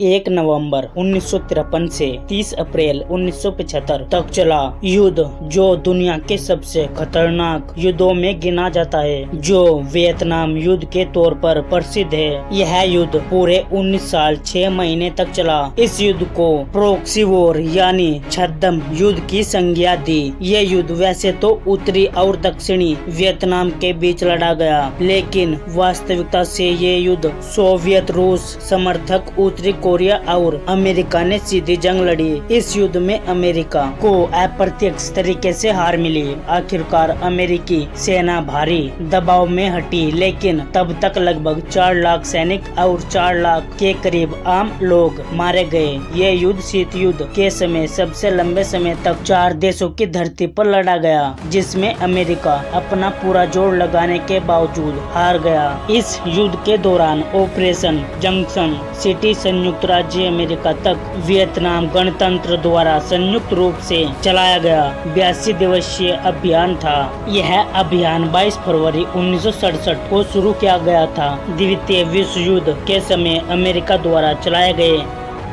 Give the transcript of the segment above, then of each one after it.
1 नवंबर 1953 से 30 अप्रैल 1975 तक चला युद्ध, जो दुनिया के सबसे खतरनाक युद्धों में गिना जाता है, जो वियतनाम युद्ध के तौर पर प्रसिद्ध है। यह युद्ध पूरे 19 साल 6 महीने तक चला। इस युद्ध को प्रॉक्सी वॉर यानी छद्म युद्ध की संज्ञा दी। यह युद्ध वैसे तो उत्तरी और दक्षिणी वियतनाम के बीच लड़ा गया, लेकिन वास्तविकता से ये युद्ध सोवियत रूस समर्थक उत्तरी कोरिया और अमेरिका ने सीधी जंग लड़ी। इस युद्ध में अमेरिका को अप्रत्यक्ष तरीके से हार मिली। आखिरकार अमेरिकी सेना भारी दबाव में हटी, लेकिन तब तक लगभग 4 लाख सैनिक और 4 लाख के करीब आम लोग मारे गए। ये युद्ध शीत युद्ध के समय सबसे लंबे समय तक 4 देशों की धरती पर लड़ा गया, जिसमें अमेरिका अपना पूरा जोर लगाने के बावजूद हार गया। इस युद्ध के दौरान ऑपरेशन जंक्शन सिटी संयुक्त राज्य अमेरिका तक वियतनाम गणतंत्र द्वारा संयुक्त रूप से चलाया गया 82 दिवसीय अभियान था। यह अभियान 22 फरवरी 1967 को शुरू किया गया था। द्वितीय विश्व युद्ध के समय अमेरिका द्वारा चलाए गए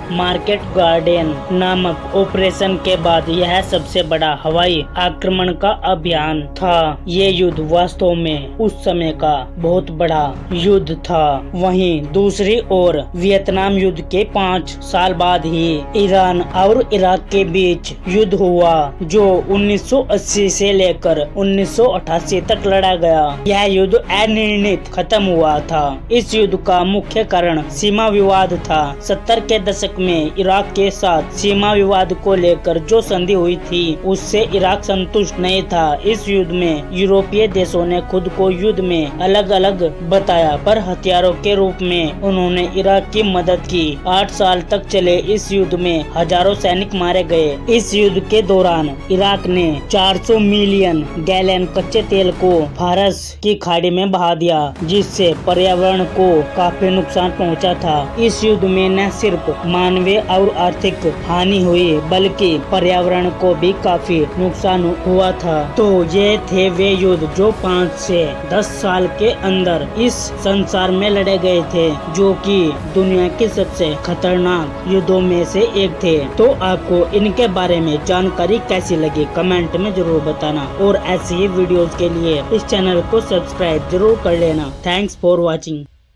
मार्केट गार्डन नामक ऑपरेशन के बाद यह सबसे बड़ा हवाई आक्रमण का अभियान था। ये युद्ध वास्तव में उस समय का बहुत बड़ा युद्ध था। वहीं दूसरी ओर वियतनाम युद्ध के 5 साल बाद ही ईरान और इराक के बीच युद्ध हुआ, जो 1980 से लेकर 1988 तक लड़ा गया। यह युद्ध अनिर्णित खत्म हुआ था। इस युद्ध का मुख्य कारण सीमा विवाद था। 70 के दशक में इराक के साथ सीमा विवाद को लेकर जो संधि हुई थी, उससे इराक संतुष्ट नहीं था। इस युद्ध में यूरोपीय देशों ने खुद को युद्ध में अलग अलग बताया, पर हथियारों के रूप में उन्होंने इराक की मदद की। 8 साल तक चले इस युद्ध में हजारों सैनिक मारे गए। इस युद्ध के दौरान इराक ने 400 मिलियन गैलन कच्चे तेल को फारस की खाड़ी में बहा दिया, जिससे पर्यावरण को काफी नुकसान पहुंचा था। इस युद्ध में न सिर्फ मानवीय और आर्थिक हानि हुई, बल्कि पर्यावरण को भी काफी नुकसान हुआ था। तो ये थे वे युद्ध जो 5 से 10 साल के अंदर इस संसार में लड़े गए थे, जो कि दुनिया के सबसे खतरनाक युद्धों में से एक थे। तो आपको इनके बारे में जानकारी कैसी लगी, कमेंट में जरूर बताना, और ऐसी ही वीडियोस के लिए इस चैनल को सब्सक्राइब जरूर कर लेना। Thanks for watching.